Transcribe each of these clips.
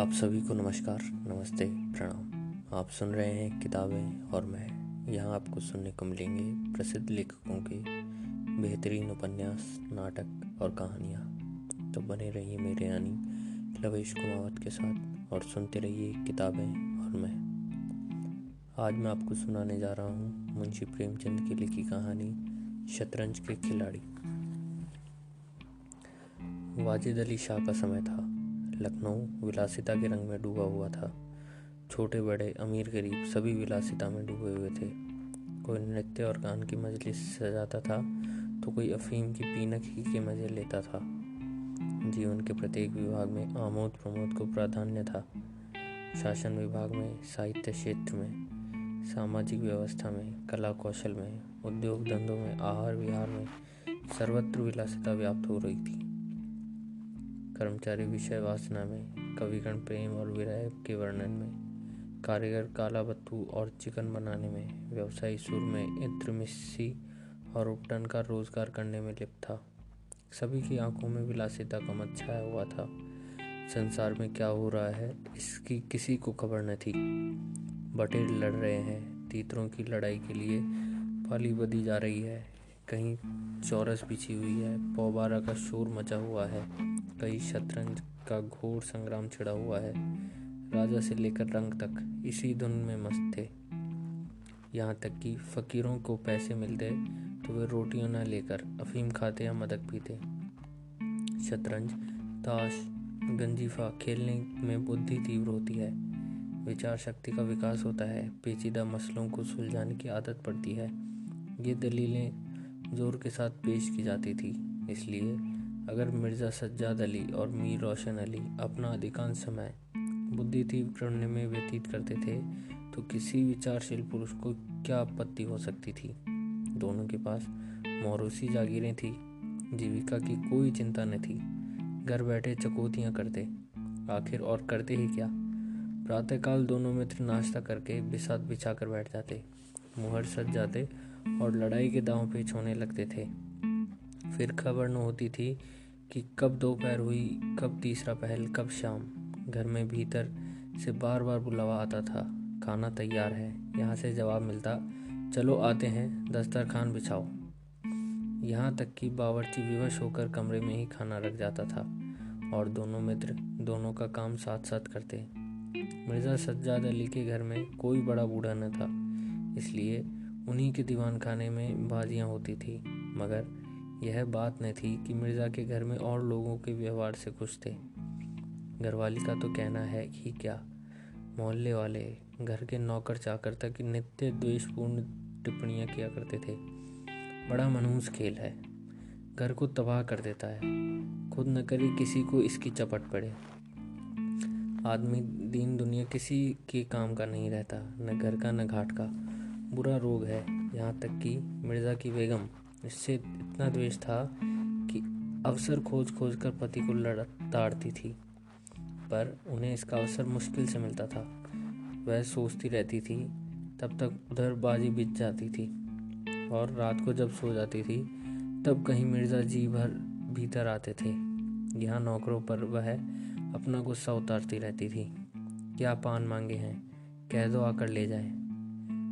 आप सभी को नमस्कार, नमस्ते, प्रणाम। आप सुन रहे हैं किताबें और मैं। यहाँ आपको सुनने को मिलेंगे प्रसिद्ध लेखकों के बेहतरीन उपन्यास, नाटक और कहानियाँ। तो बने रहिए मेरे यानी लवेश कुमावत के साथ और सुनते रहिए किताबें और मैं। आज मैं आपको सुनाने जा रहा हूँ मुंशी प्रेमचंद की लिखी कहानी शतरंज के खिलाड़ी। वाजिद अली शाह का समय था। लखनऊ विलासिता के रंग में डूबा हुआ था। छोटे बड़े, अमीर गरीब सभी विलासिता में डूबे हुए थे। कोई नृत्य और गान की मजलिस सजाता था तो कोई अफीम की पीनक ही के मजे लेता था। जीवन के प्रत्येक विभाग में आमोद प्रमोद को प्राधान्य था। शासन विभाग में, साहित्य क्षेत्र में, सामाजिक व्यवस्था में, कला कौशल में, उद्योग धंधों में, आहार विहार में सर्वत्र विलासिता व्याप्त हो रही थी। कर्मचारी विषय वासना में, कविगण प्रेम और विरह के वर्णन में, कारीगर काला बत्तू और चिकन बनाने में, व्यवसायी सुर में इत्र मिस्सी और उपटन का रोजगार करने में लिप्त था। सभी की आंखों में विलासिता का मत छाया हुआ था। संसार में क्या हो रहा है इसकी किसी को खबर न थी। बटेर लड़ रहे हैं, तीतरों की लड़ाई के लिए पाली बधी जा रही है, कहीं चौरस बिछी हुई है, पौबारा का शोर मचा हुआ है, कहीं शतरंज का घोर संग्राम छिड़ा हुआ है। राजा से लेकर रंग तक इसी धुन में मस्त थे। यहाँ तक कि फकीरों को पैसे मिलते तो वे रोटियां न लेकर अफीम खाते या मदक पीते। शतरंज, ताश, गंजीफा खेलने में बुद्धि तीव्र होती है, विचार शक्ति का विकास होता है, पेचीदा मसलों को सुलझाने की आदत पड़ती है। ये दलीलें जोर के साथ पेश की जाती थी। इसलिए अगर मिर्ज़ा सज्जाद अली और मीर रोशन अली अपना अधिकांश समय बुद्धि तीव्र करने में व्यतीत करते थे तो किसी विचारशील पुरुष को क्या आपत्ति हो सकती थी। दोनों के पास मौरूसी जागीरें थी, जीविका की कोई चिंता न थी। घर बैठे चकोतियाँ करते, आखिर और करते ही क्या। प्रातःकाल दोनों मित्र नाश्ता करके बिसात बिछा कर बैठ जाते, मुहर सज जाते और लड़ाई के दांव पेच होने लगते थे। फिर खबर न होती थी कि कब दोपहर हुई, कब तीसरा पहल, कब शाम। घर में भीतर से बार बार बुलावा आता था, खाना तैयार है। यहाँ से जवाब मिलता, चलो आते हैं, दस्तरखान बिछाओ। यहाँ तक कि बावर्ची विवश होकर कमरे में ही खाना रख जाता था और दोनों मित्र दोनों का काम साथ साथ करते। मिर्ज़ा सज्जाद अली के घर में कोई बड़ा बूढ़ा न था, इसलिए उन्हीं के दीवान खाने में बाजियाँ होती थी। मगर यह बात न थी कि मिर्ज़ा के घर में और लोगों के व्यवहार से खुश थे। घरवाली का तो कहना है कि क्या, मोहल्ले वाले, घर के नौकर चाकर तक नित्य द्वेषपूर्ण टिप्पणियाँ किया करते थे। बड़ा मनहूस खेल है, घर को तबाह कर देता है, खुद न करे किसी को इसकी चपट पड़े। आदमी दीन दुनिया किसी के काम का नहीं रहता, न घर का न घाट का। बुरा रोग है। यहाँ तक कि मिर्ज़ा की बेगम इससे इतना द्वेष था कि अवसर खोज खोज कर पति को ताड़ती थी, पर उन्हें इसका अवसर मुश्किल से मिलता था। वह सोचती रहती थी, तब तक उधर बाजी बीत जाती थी और रात को जब सो जाती थी तब कहीं मिर्ज़ा जी भर भीतर आते थे। यहाँ नौकरों पर वह अपना गुस्सा उतारती रहती थी। क्या पान मांगे हैं, कह दो आकर ले जाए।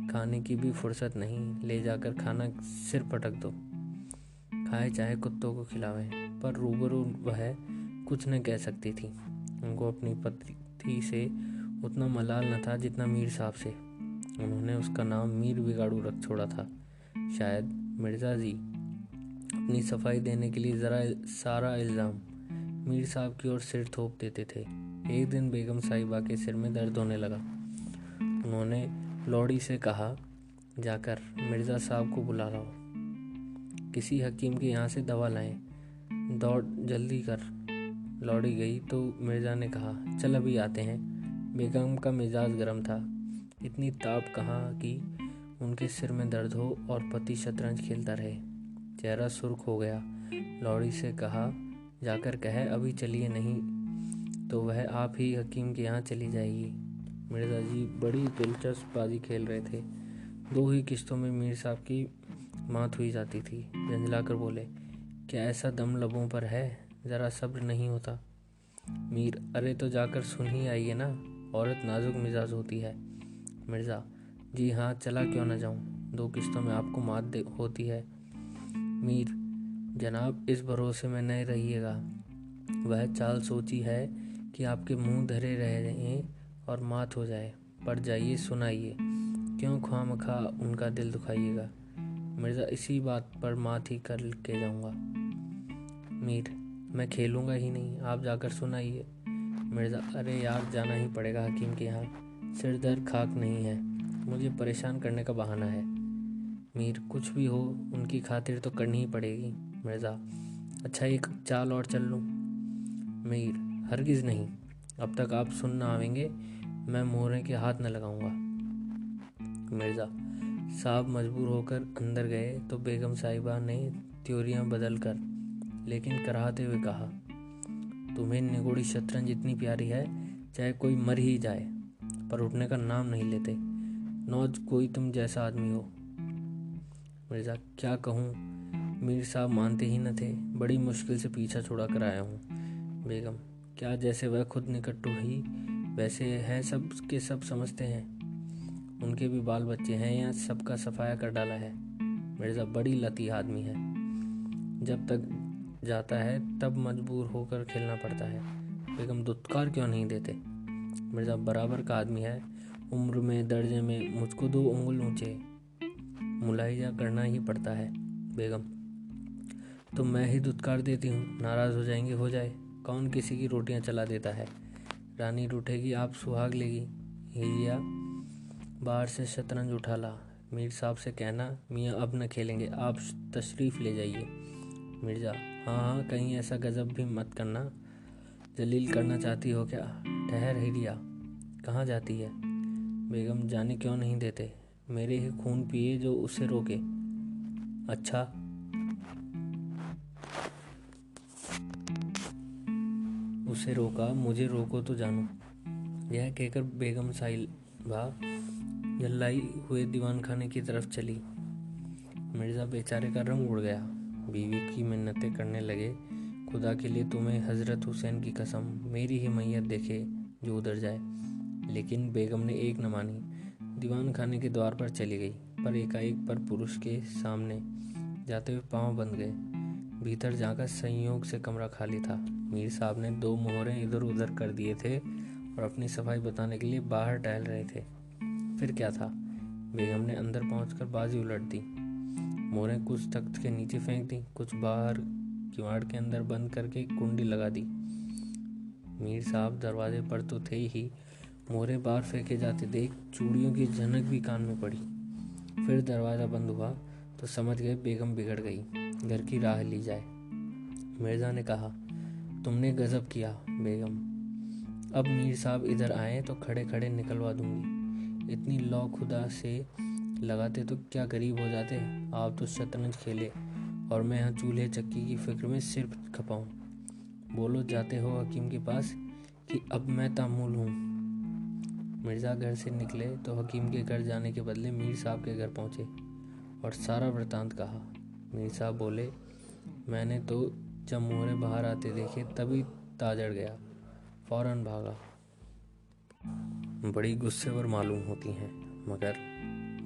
खाने की भी फुर्सत नहीं, ले जाकर खाना सिर पटक दो, खाए चाहे कुत्तों को खिलावे। पर रूबरू वह कुछ न कह सकती थी। उनको अपनी पति से उतना मलाल न था जितना मीर साहब से। उन्होंने उसका नाम मीर बिगाड़ू रख छोड़ा था। शायद मिर्ज़ा जी अपनी सफाई देने के लिए ज़रा सारा इल्ज़ाम मीर साहब की ओर सिर थोप देते थे। एक दिन बेगम साहिबा के सिर में दर्द होने लगा। उन्होंने लौड़ी से कहा, जाकर मिर्ज़ा साहब को बुला लाओ, किसी हकीम के यहाँ से दवा लाएं, दौड़ जल्दी कर। लौड़ी गई तो मिर्ज़ा ने कहा, चल अभी आते हैं। बेगम का मिजाज गर्म था। इतनी ताप कहाँ कि उनके सिर में दर्द हो और पति शतरंज खेलता रहे। चेहरा सुर्ख हो गया। लौड़ी से कहा, जाकर कहे अभी चलिए, नहीं तो वह आप ही हकीम के यहाँ चली जाएगी। मिर्ज़ा जी बड़ी दिलचस्प बाजी खेल रहे थे। 2 ही किश्तों में मीर साहब की मात हुई जाती थी। झंझलाकर बोले, क्या ऐसा दम लबों पर है, ज़रा सब्र नहीं होता। मीर, अरे तो जाकर सुन ही आइए ना, औरत नाजुक मिजाज होती है। मिर्ज़ा, जी हाँ, चला क्यों ना जाऊँ, 2 किस्तों में आपको मात होती है। मीर, जनाब इस भरोसे में नहीं रहिएगा, वह चाल सोची है कि आपके मुंह धरे रहें और मात हो जाए। पड़ जाइए, सुनाइए, क्यों खामखा उनका दिल दुखाइएगा। मिर्ज़ा, इसी बात पर मात ही कर के जाऊँगा। मीर, मैं खेलूँगा ही नहीं, आप जाकर सुनाइए। मिर्ज़ा, अरे यार, जाना ही पड़ेगा हकीम के यहाँ, सिर दर्द खाक नहीं है, मुझे परेशान करने का बहाना है। मीर, कुछ भी हो उनकी खातिर तो करनी ही पड़ेगी। मिर्ज़ा, अच्छा एक चाल और चल लूँ। मीर, हरगिज़ नहीं, अब तक आप सुन ना आवेंगे, मैं मोहरे के हाथ न लगाऊंगा। मिर्ज़ा साहब मजबूर होकर अंदर गए तो बेगम साहिबा ने त्योरियां बदल कर लेकिन कराहते हुए कहा, तुम्हें निगोड़ी शतरंज इतनी प्यारी है, चाहे कोई मर ही जाए पर उठने का नाम नहीं लेते। नौज कोई तुम जैसा आदमी हो। मिर्ज़ा, क्या कहूँ, मीर साहब मानते ही न थे, बड़ी मुश्किल से पीछा छुड़ा कर आया हूँ। बेगम, क्या जैसे वह खुद निकट्टू ही वैसे है सब के सब समझते हैं, उनके भी बाल बच्चे हैं या सबका सफाया कर डाला है। मिर्ज़ा, बड़ी लती आदमी है, जब तक जाता है तब मजबूर होकर खेलना पड़ता है। बेगम, दुत्कार क्यों नहीं देते। मिर्ज़ा, बराबर का आदमी है, उम्र में दर्जे में मुझको 2 उंगल ऊंचे, मुलाहिजा करना ही पड़ता है। बेगम, तो मैं ही दुत्कार देती हूँ, नाराज़ हो जाएंगे, हो जाए, कौन किसी की रोटियां चला देता है। रानी रूठेगी, आप सुहाग लेगी। हिजिया बाहर से शतरंज उठा ला, मीर साहब से कहना मियाँ अब न खेलेंगे, आप तशरीफ़ ले जाइए। मिर्ज़ा, हाँ हाँ, कहीं ऐसा गज़ब भी मत करना, जलील करना चाहती हो क्या। ठहर हिरिया, कहाँ जाती है। बेगम, जाने क्यों नहीं देते, मेरे ही खून पिए जो उसे रोके। अच्छा, उसे रोका, मुझे रोको तो जानू। यह कहकर बेगम साहिबा जल्लाई हुए दीवान खाने की तरफ चली। मिर्ज़ा बेचारे का रंग उड़ गया, बीवी की मिन्नतें करने लगे, खुदा के लिए तुम्हें हज़रत हुसैन की कसम, मेरी ही मैयत देखे जो उधर जाए। लेकिन बेगम ने एक न मानी, दीवान खाने के द्वार पर चली गई, पर एकाएक पर पुरुष के सामने जाते हुए पांव बंद गए। भीतर जाकर संयोग से कमरा खाली था। मीर साहब ने 2 मोहरे इधर उधर कर दिए थे और अपनी सफाई बताने के लिए बाहर टहल रहे थे। फिर क्या था, बेगम ने अंदर पहुंचकर बाजी उलट दी, मोहरें कुछ तख्त के नीचे फेंक दी, कुछ बाहर किवाड़ के अंदर बंद करके कुंडी लगा दी। मीर साहब दरवाजे पर तो थे ही, मोहरे बाहर फेंके जाते देख चूड़ियों की झनक भी कान में पड़ी। फिर दरवाज़ा बंद हुआ तो समझ गए बेगम बिगड़ गई, घर की राह ली जाए। मिर्ज़ा ने कहा, तुमने गजब किया बेगम, अब मीर साहब इधर आए तो खड़े खड़े निकलवा दूंगी। इतनी लौ खुदा से लगाते तो क्या गरीब हो जाते। आप तो शतरंज खेले और मैं यहाँ चूल्हे चक्की की फिक्र में सिर खपाऊं। बोलो, जाते हो हकीम के पास कि अब मैं तामुल हूँ। मिर्ज़ा घर से निकले तो हकीम के घर जाने के बदले मीर साहब के घर पहुँचे और सारा वृतांत कहा। मीर साहब बोले, मैंने तो जब मोहरे बाहर आते देखे तभी ताजड़ गया, फौरन भागा। बड़ी गुस्सेवर मालूम होती हैं, मगर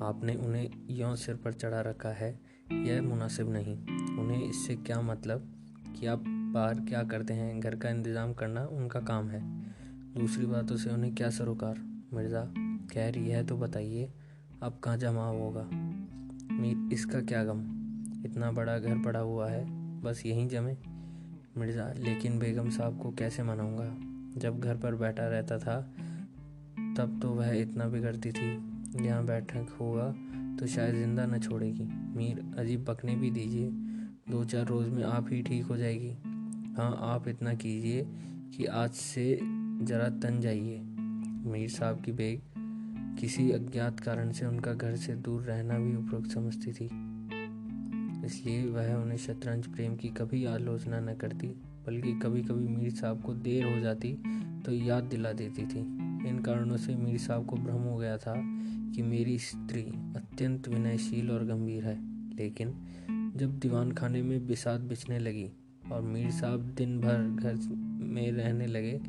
आपने उन्हें यों सिर पर चढ़ा रखा है, यह मुनासिब नहीं। उन्हें इससे क्या मतलब कि आप बाहर क्या करते हैं, घर का इंतज़ाम करना उनका काम है, दूसरी बातों से उन्हें क्या सरोकार। मिर्ज़ा, कह रही है तो बताइए, अब कहाँ जमा होगा। मीर, इसका क्या गम, इतना बड़ा घर पड़ा हुआ है, बस यहीं जमे। मिर्ज़ा, लेकिन बेगम साहब को कैसे मनाऊंगा, जब घर पर बैठा रहता था तब तो वह इतना बिगड़ती थी, यहाँ बैठक होगा तो शायद जिंदा न छोड़ेगी। मीर, अजीब बकने भी दीजिए, 2-4 रोज़ में आप ही ठीक हो जाएगी। हाँ, आप इतना कीजिए कि आज से जरा तन जाइए। मीर साहब की बेग किसी अज्ञात कारण से उनका घर से दूर रहना भी उपयुक्त समझती थी, इसलिए वह उन्हें शतरंज प्रेम की कभी आलोचना न करती, बल्कि कभी कभी मीर साहब को देर हो जाती तो याद दिला देती थी। इन कारणों से मीर साहब को भ्रम हो गया था कि मेरी स्त्री अत्यंत विनयशील और गंभीर है। लेकिन जब दीवान खाने में बिसात बिछने लगी और मीर साहब दिन भर घर में रहने लगे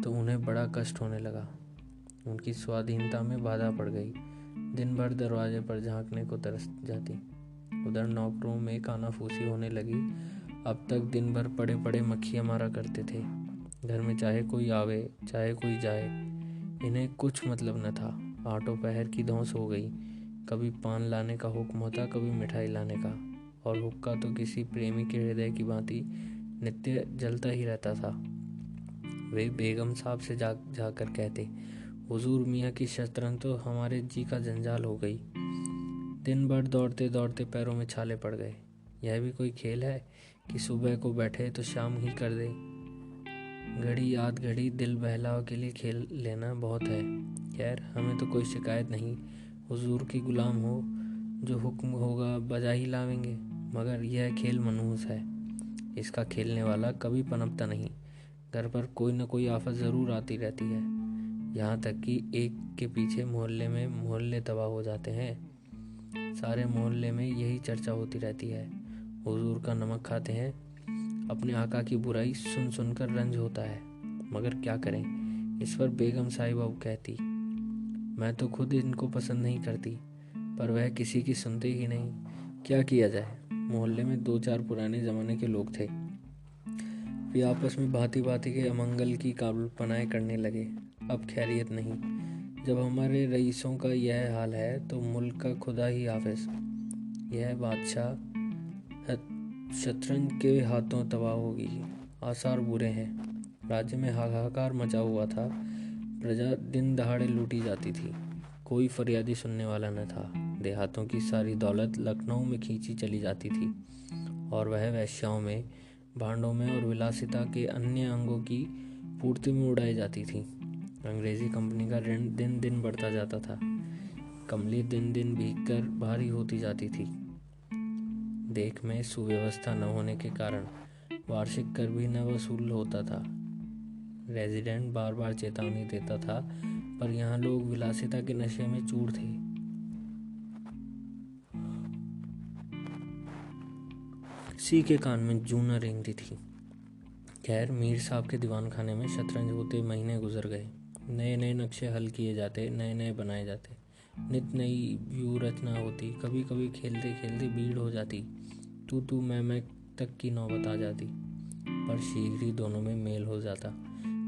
तो उन्हें बड़ा कष्ट होने लगा। उनकी स्वाधीनता में बाधा पड़ गई। दिन भर दरवाजे पर झांकने को तरस जाती। उधर नौकरों में कानाफूसी होने लगी। अब तक दिन भर पड़े पड़े मक्खियाँ मारा करते थे। घर में चाहे कोई आवे चाहे कोई जाए, इन्हें कुछ मतलब न था। आठों पहर की धौंस हो गई। कभी पान लाने का हुक्म होता, कभी मिठाई लाने का, और हुक्का तो किसी प्रेमी के हृदय की भांति नित्य जलता ही रहता था। वे बेगम साहब से जाकर कहते, हुजूर मियाँ की शतरंज तो हमारे जी का जंजाल हो गई। दिन भर दौड़ते दौड़ते पैरों में छाले पड़ गए। यह भी कोई खेल है कि सुबह को बैठे तो शाम ही कर दे। घड़ी आध घड़ी दिल बहलाव के लिए खेल लेना बहुत है। खैर, हमें तो कोई शिकायत नहीं। हुजूर की गुलाम हो, जो हुक्म होगा बजा ही लावेंगे। मगर यह खेल मनहूस है। इसका खेलने वाला कभी पनपता नहीं। घर पर कोई न कोई आफत ज़रूर आती रहती है। यहाँ तक कि एक के पीछे मोहल्ले में मोहल्ले तबाह हो जाते हैं। सारे मोहल्ले में यही चर्चा होती रहती है। हुजूर का नमक खाते हैं। अपने आका की बुराई सुन सुनकर रंज होता है। मगर क्या करें। इस पर बेगम साहिबा कहती, मैं तो खुद इनको पसंद नहीं करती, पर वह किसी की सुनते ही नहीं। क्या किया जाए। मोहल्ले में 2-4 पुराने ज़माने के लोग थे। वे आपस में भांति भांति के अमंगल की कल्पनाएं करने लगे। अब खैरियत नहीं। जब हमारे रईसों का यह हाल है तो मुल्क का खुदा ही हाफिज। यह बादशाह शतरंज के हाथों तबाह होगी। आसार बुरे हैं। राज्य में हाहाकार मचा हुआ था। प्रजा दिन दहाड़े लूटी जाती थी। कोई फरियादी सुनने वाला न था। देहातों की सारी दौलत लखनऊ में खींची चली जाती थी और वह वेश्याओं में, भांडों में और विलासिता के अन्य अंगों की पूर्ति में उड़ाई जाती थी। अंग्रेजी कंपनी का ऋण दिन दिन बढ़ता जाता था। कमली दिन दिन भीगकर भारी होती जाती थी। देख में सुव्यवस्था न होने के कारण वार्षिक कर भी न वसूल होता था। रेजिडेंट बार बार चेतावनी देता था, पर यहाँ लोग विलासिता के नशे में चूर थे। किसी के कान में जूं न रेंगती थी। खैर, मीर साहब के दीवान खाने में शतरंज होते महीने गुजर गए। नए नए नक्शे हल किए जाते, नए नए बनाए जाते, नित नई व्यू रचना होती। कभी कभी खेलते खेलते भीड़ हो जाती, तू मैं तक की नौबत आ जाती, पर शीघ्र ही दोनों में मेल हो जाता।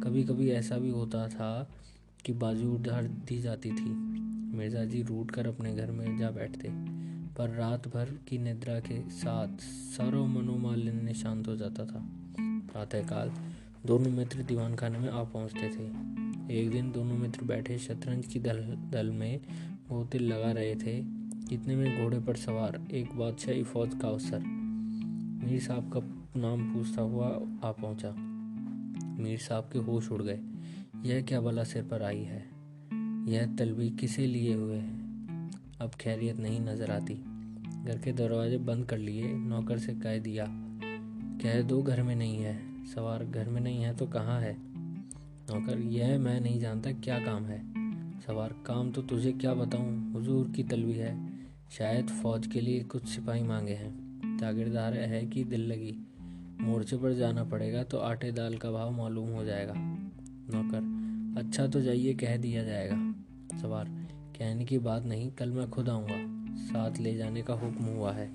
कभी कभी ऐसा भी होता था कि बाजू उधार दी जाती थी। मिर्जा जी रूठ कर अपने घर में जा बैठते, पर रात भर की निद्रा के साथ सारा मनोमालिन्य शांत हो जाता था। प्रातःकाल दोनों मित्र दीवान खाने में आ पहुंचते थे। एक दिन दोनों मित्र बैठे शतरंज की दल में गोते लगा रहे थे। इतने में घोड़े पर सवार एक बादशाही फौज का अफसर मीर साहब का नाम पूछता हुआ आ पहुंचा। मीर साहब के होश उड़ गए। यह क्या बला सिर पर आई है। यह तलबी किसे लिए हुए है। अब खैरियत नहीं नजर आती। घर के दरवाजे बंद कर लिए। नौकर से कह दिया, कह दो घर में नहीं है। सवार, घर में नहीं है तो कहाँ है। नौकर, यह मैं नहीं जानता, क्या काम है। सवार, काम तो तुझे क्या बताऊं, हुजूर की तलबी है। शायद फौज के लिए कुछ सिपाही मांगे हैं। जागीरदार है कि दिल लगी। मोर्चे पर जाना पड़ेगा तो आटे दाल का भाव मालूम हो जाएगा। नौकर, अच्छा तो जाइए, कह दिया जाएगा। सवार, कहने की बात नहीं, कल मैं खुद आऊँगा। साथ ले जाने का हुक्म हुआ है।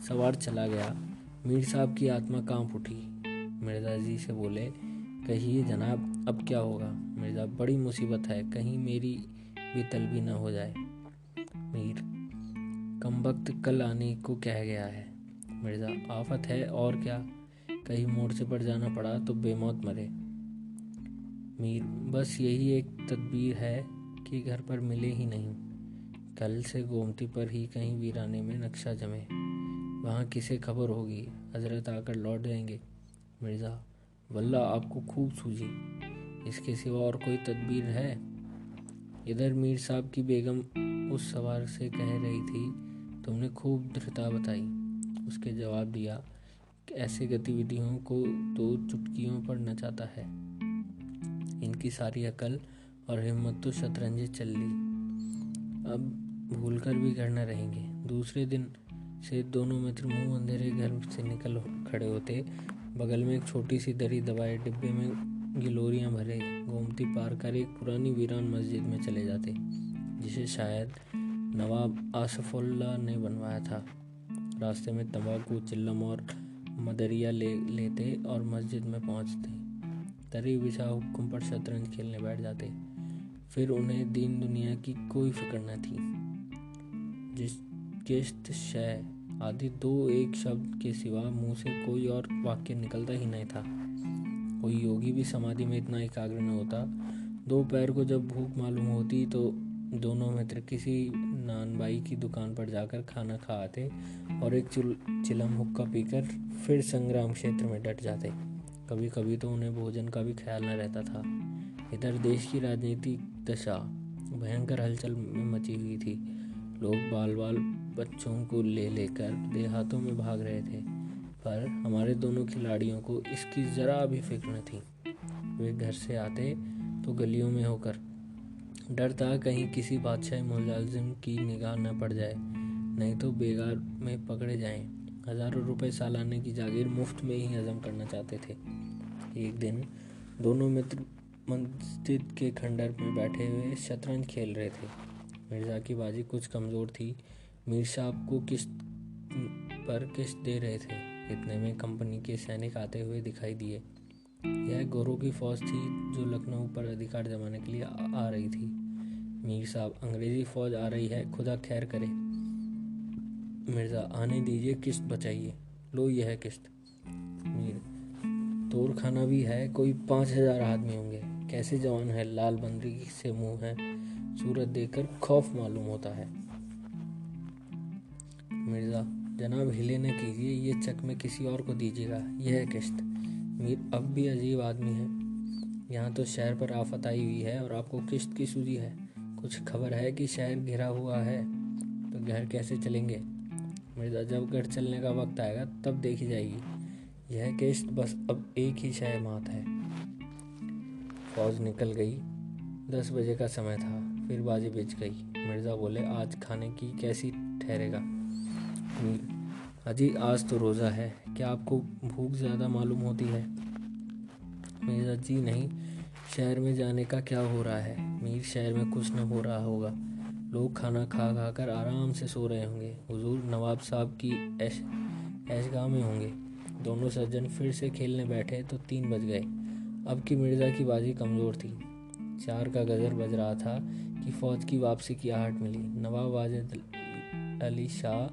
सवार चला गया। मीर साहब की आत्मा कांप उठी। मिर्जा जी से बोले, कहिए जनाब, अब क्या होगा। मिर्जा, बड़ी मुसीबत है, कहीं मेरी भी तलबी न हो जाए। मीर, कमबख्त कल आने को कह गया है। मिर्जा, आफत है और क्या, कहीं मोर्चे पर जाना पड़ा तो बेमौत मरे। मीर, बस यही एक तदबीर है कि घर पर मिले ही नहीं। कल से गोमती पर ही कहीं वीराने में नक्शा जमे, वहाँ किसे खबर होगी, हजरत आकर लौट जाएंगे। मिर्जा, वल्लाह आपको खूब सूझी, इसके सिवा और कोई तदबीर है। इधर मीर साहब की बेगम उस सवार से कह रही थी, तुमने खूब दृढ़ता बताई। उसके जवाब दिया, ऐसे गतिविधियों को तो चुटकियों पर नचाता है। इनकी सारी अकल और हिम्मत तो शतरंजे चल ली। अब भूलकर भी घर न रहेंगे। दूसरे दिन से दोनों मित्र मुंह अंधेरे घर से निकल खड़े होते। बगल में एक छोटी सी दरी दबाए डिब्बे में गिलोरियां भरे गोमती पार कर एक पुरानी वीरान मस्जिद में चले जाते, जिसे शायद नवाब आसफुल्ला ने बनवाया था। रास्ते में तंबाकू, चिल्लम और मदरिया लेते और मस्जिद में पहुंचते। दरी बिछा हुक्म पर शतरंज खेलने बैठ जाते। फिर उन्हें दीन दुनिया की कोई फिक्र न थी। जिस किश्त, शय आदि दो एक शब्द के सिवा मुंह से कोई और वाक्य निकलता ही नहीं था। कोई योगी भी समाधि में इतना एकाग्र न होता। दोपहर को जब भूख मालूम होती तो दोनों मित्र किसी नानबाई की दुकान पर जाकर खाना खा आते और एक चिलम हुक्का पीकर फिर संग्राम क्षेत्र में डट जाते। कभी कभी तो उन्हें भोजन का भी ख्याल न रहता था। इधर देश की राजनीतिक दशा भयंकर हलचल में मची हुई थी। लोग बाल बाल बच्चों को ले लेकर देहातों में भाग रहे थे, पर हमारे दोनों खिलाड़ियों को इसकी जरा भी फिक्र न थी। वे घर से आते तो गलियों में होकर, डर था कहीं किसी बादशाह मुलाजिम की निगाह न पड़ जाए, नहीं तो बेगार में पकड़े जाएं। हजारों रुपए सालाने की जागीर मुफ्त में ही हजम करना चाहते थे। एक दिन दोनों मित्र मस्जिद के खंडर में बैठे हुए शतरंज खेल रहे थे। मिर्जा की बाजी कुछ कमजोर थी। मीर साहब को किस्त पर किस्त दे रहे थे। इतने में कंपनी के सैनिक आते हुए दिखाई दिए। यह गोरों की फौज थी जो लखनऊ पर अधिकार जमाने के लिए आ रही थी। मीर साहब, अंग्रेजी फौज आ रही है, खुदा खैर करे। मिर्जा, आने दीजिए, किस्त बचाइए। लो, यह है किस्त। मीर, तोड़ खाना भी है, कोई 5,000 आदमी होंगे। कैसे जवान है, लाल बंदरी से मुंह है, सूरत देखकर खौफ मालूम होता है। मिर्जा, जनाब हिले न कीजिए, ये चक में किसी और को दीजिएगा, यह है किस्त। मीर, अब भी अजीब आदमी है, यहाँ तो शहर पर आफत आई हुई है और आपको किस्त की सूझी है। कुछ खबर है कि शहर घिरा हुआ है, तो घर कैसे चलेंगे? मिर्जा, जब घर चलने का वक्त आएगा तब देखी जाएगी। यह किस्त बस अब एक ही शय मात है। फौज निकल गई। 10 बजे का समय था। फिर बाजी बिछ गई। मिर्जा बोले, आज खाने की कैसी ठहरेगा? मीर, अजी आज तो रोज़ा है, क्या आपको भूख ज़्यादा मालूम होती है? मिर्जा, जी नहीं, शहर में जाने का क्या हो रहा है? मीर, शहर में कुछ न हो रहा होगा, लोग खाना खा खा कर आराम से सो रहे होंगे। हुजूर नवाब साहब की ऐशगाह में होंगे। दोनों सज्जन फिर से खेलने बैठे तो 3 बज गए। अब की मिर्जा की बाजी कमज़ोर थी। 4 का गजर बज रहा था कि फौज की वापसी की आहट मिली। नवाब वाजिद अली शाह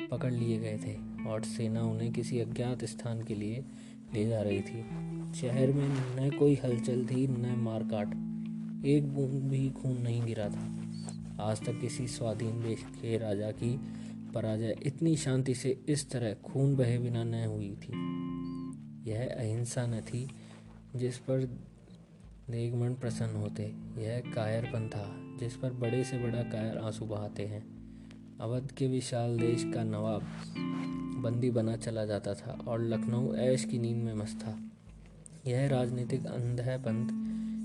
पकड़ लिए गए थे और सेना उन्हें किसी अज्ञात स्थान के लिए ले जा रही थी। शहर में न कोई हलचल थी, न मारकाट। एक बूंद भी खून नहीं गिरा था। आज तक किसी स्वाधीन देश के राजा की पराजय इतनी शांति से इस तरह खून बहे बिना न हुई थी। यह अहिंसा न थी जिस पर देगमन प्रसन्न होते, यह कायरपन था जिस पर बड़े से बड़ा कायर आंसू बहाते हैं। अवध के विशाल देश का नवाब बंदी बना चला जाता था और लखनऊ ऐश की नींद में मस्त था। यह राजनीतिक अंधेपंथ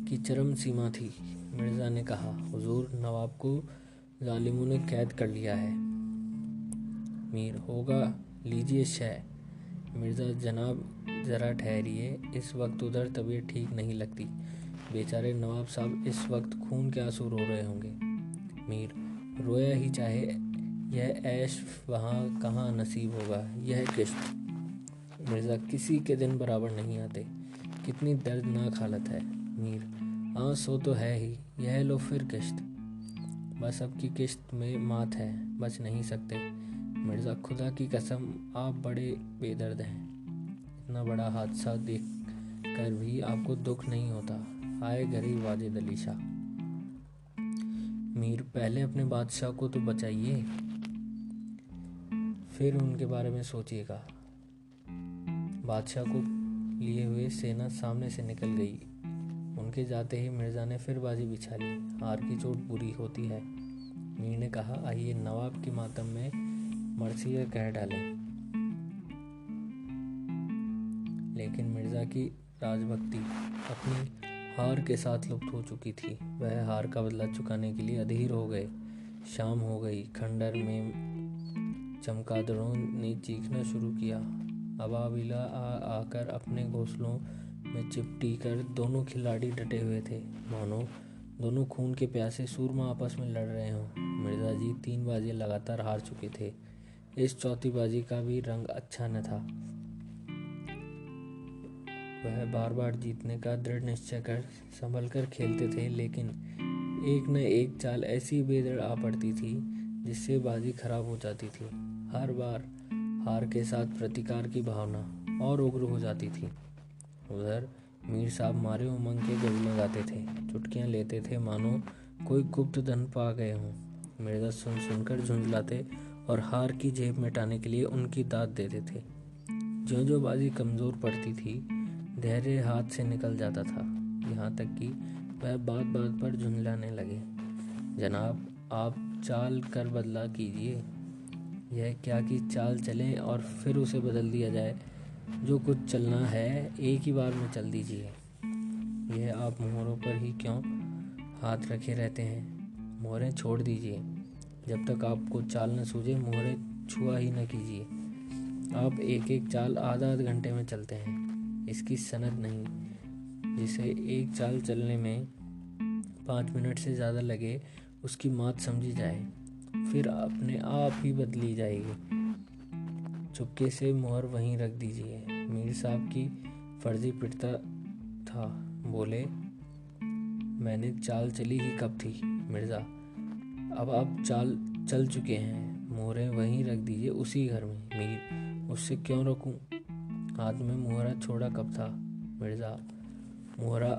की चरम सीमा थी। मिर्जा ने कहा, हुजूर नवाब को जालिमों ने कैद कर लिया है। मीर, होगा, लीजिए शय। मिर्जा, जनाब जरा ठहरिए, इस वक्त उधर तबीयत ठीक नहीं लगती। बेचारे नवाब साहब इस वक्त खून के आंसू रो रहे होंगे। मीर, रोया ही चाहे, यह ऐश वहाँ कहाँ नसीब होगा, यह किश्त। मिर्जा, किसी के दिन बराबर नहीं आते, कितनी दर्दनाक हालत है। मीर, हाँ सो तो है ही, यह लो फिर किश्त। बस अब की किश्त में मात है, बच नहीं सकते। मिर्जा, खुदा की कसम, आप बड़े बेदर्द हैं, इतना बड़ा हादसा देख कर भी आपको दुख नहीं होता। आए गरीब वाजिद अली शाह। मीर, पहले अपने बादशाह को तो बचाइए, फिर उनके बारे में सोचिएगा। बादशाह को लिए हुए सेना सामने से निकल गई। उनके जाते ही मिर्जा ने फिर बाजी बिछा ली। हार की चोट बुरी होती है। मीर ने कहा, आइए नवाब की मातम में मरसिया कह डालें। लेकिन मिर्जा की राजभक्ति अपनी हार के साथ लुप्त हो चुकी थी। वह हार का बदला चुकाने के लिए अधीर हो गए। शाम हो गई। खंडर में चमगादड़ों ने चीखना शुरू किया। अबाबिला आकर अपने घोंसलों में चिपटी कर दोनों खिलाड़ी डटे हुए थे, मानो दोनों खून के प्यासे सूरमा आपस में लड़ रहे हों। मिर्जा जी 3 बाजियां लगातार हार चुके थे। इस चौथी बाजी का भी रंग अच्छा न था। वह बार बार जीतने का दृढ़ निश्चय कर संभल कर खेलते थे, लेकिन एक न एक चाल ऐसी बेधड़ आ पड़ती थी जिससे बाजी खराब हो जाती थी। हर बार हार के साथ प्रतिकार की भावना और उग्र हो जाती थी। उधर मीर साहब मारे उमंग के गजलें गाते थे, चुटकियां लेते थे मानो कोई गुप्त धन पा गए हों। मिर्जा सुन सुनकर झुंझलाते और हार की झेप मिटाने के लिए उनकी दाद देते थे। ज्यों ज्यों बाजी कमजोर पड़ती थी, धैर्य हाथ से निकल जाता था, यहाँ तक कि वह बात बात पर झुंझलाने लगे। जनाब, आप चाल कर बदला कीजिए। यह क्या कि चाल चले और फिर उसे बदल दिया जाए। जो कुछ चलना है एक ही बार में चल दीजिए। यह आप मोहरों पर ही क्यों हाथ रखे रहते हैं? मोहरें छोड़ दीजिए। जब तक आपको चाल न सूझे मोहरें छुआ ही न कीजिए। आप एक एक चाल आधा आध घंटे में चलते हैं। इसकी सनद नहीं। जिसे एक चाल चलने में 5 मिनट से ज़्यादा लगे उसकी मात समझी जाए, फिर अपने आप ही बदली जाएगी। चुपके से मोहर वहीं रख दीजिए। मीर साहब की फर्जी पिटता था, बोले, मैंने चाल चली ही कब थी मिर्ज़ा। अब आप चाल चल चुके हैं, मोहरें वहीं रख दीजिए, उसी घर में। मीर, उससे क्यों रखूं? हाथ में मोहरा छोड़ा कब था मिर्ज़ा? मोहरा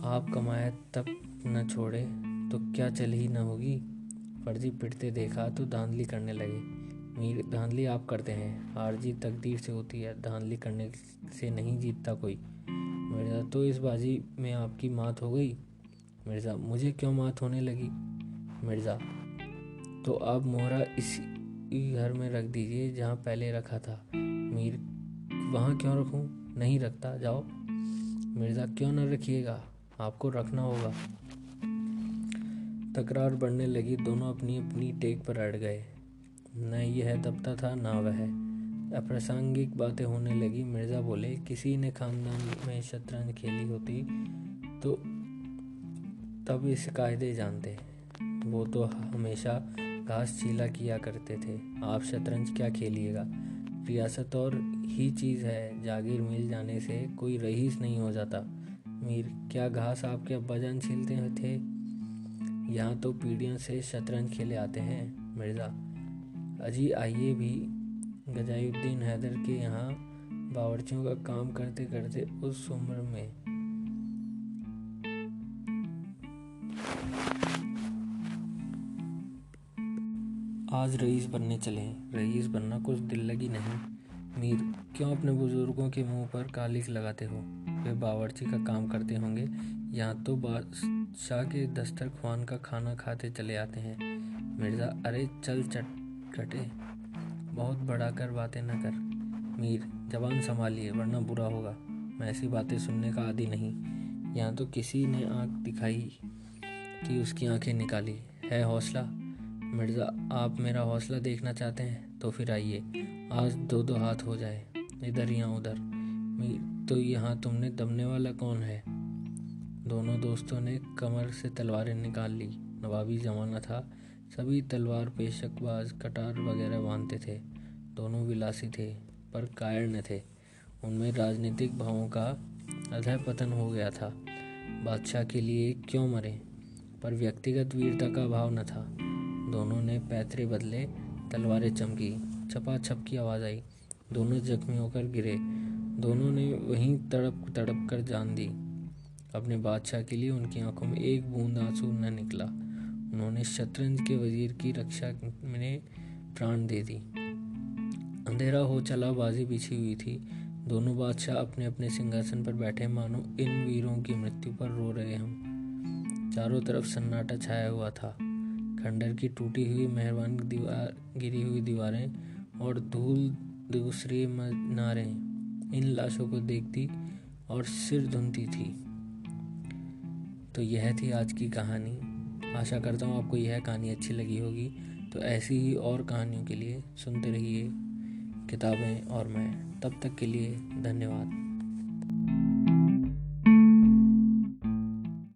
आप कमाए तब न छोड़े तो क्या चल ही न होगी? फर्जी पिटते देखा तो धांधली करने लगे। मीर, धांधली आप करते हैं। हार जीत तकदीर से होती है, धांधली करने से नहीं जीतता कोई। मिर्ज़ा, तो इस बाजी में आपकी मात हो गई। मिर्ज़ा, मुझे क्यों मात होने लगी? मिर्ज़ा, तो आप मोहरा इसी घर में रख दीजिए जहाँ पहले रखा था। मीर, वहाँ क्यों रखूं? नहीं रखता, जाओ। मिर्ज़ा, क्यों न रखिएगा, आपको रखना होगा। तकरार बढ़ने लगी। दोनों अपनी अपनी टेक पर अड़ गए। न यह दबता था न वह। अप्रासंगिक बातें होने लगी। मिर्ज़ा बोले, किसी ने खानदान में शतरंज खेली होती तो तब इस कायदे जानते। वो तो हमेशा घास छीला किया करते थे। आप शतरंज क्या खेलिएगा? रियासत और ही चीज़ है, जागीर मिल जाने से कोई रईस नहीं हो जाता। मीर, क्या घास आपके अब्बाजान छीलते थे? यहाँ तो पीढ़ियों से शतरंज खेले आते हैं। मिर्ज़ा, अजी आइए भी। गजायुद्दीन हैदर के यहाँ बावर्चियों का काम करते करते उस उम्र में आज रईस बनने चले। रईस बनना कुछ दिल लगी नहीं। मीर, क्यों अपने बुजुर्गों के मुंह पर कालिख लगाते हो? वे बावर्ची का काम करते होंगे, यहाँ तो बादशाह के दस्तरख्वान का खाना खाते चले आते हैं। मिर्ज़ा, अरे चल चटकटे, बहुत बढ़ा कर बातें न कर। मीर, जबान संभालिए वरना बुरा होगा। मैं ऐसी बातें सुनने का आदी नहीं। यहाँ तो किसी ने आँख दिखाई कि उसकी आंखें निकाली। है हौसला? मिर्ज़ा, आप मेरा हौसला देखना चाहते हैं तो फिर आइए, आज 2-2 हाथ हो जाए, इधर या उधर। मीर, तो यहाँ तुमने दबने वाला कौन है? दोनों दोस्तों ने कमर से तलवारें निकाल ली। नवाबी जमाना था, सभी तलवार पेशकबाज कटार वगैरह बांधते थे। दोनों विलासी थे पर कायर न थे। उनमें राजनीतिक भावों का अधः पतन हो गया था। बादशाह के लिए क्यों मरे, पर व्यक्तिगत वीरता का भाव न था। दोनों ने पैतरे बदले, तलवारें चमकी, छपाछप की आवाज़ आई। दोनों जख्मी होकर गिरे। दोनों ने वहीं तड़प तड़प कर जान दी। अपने बादशाह के लिए उनकी आंखों में एक बूंद आंसू न निकला। उन्होंने शतरंज के वजीर की रक्षा में प्राण दे दी। अंधेरा हो चला, बाजी बिछी हुई थी। दोनों बादशाह अपने अपने सिंहासन पर बैठे, मानो इन वीरों की मृत्यु पर रो रहे हम। चारों तरफ सन्नाटा छाया हुआ था। खंडर की टूटी हुई मेहरबान दीवार, गिरी हुई दीवारें और धूल दूसरी मीनारें इन लाशों को देखती और सिर धुनती थी। तो यह थी आज की कहानी। आशा करता हूँ आपको यह कहानी अच्छी लगी होगी। तो ऐसी ही और कहानियों के लिए सुनते रहिए किताबें और मैं। तब तक के लिए धन्यवाद।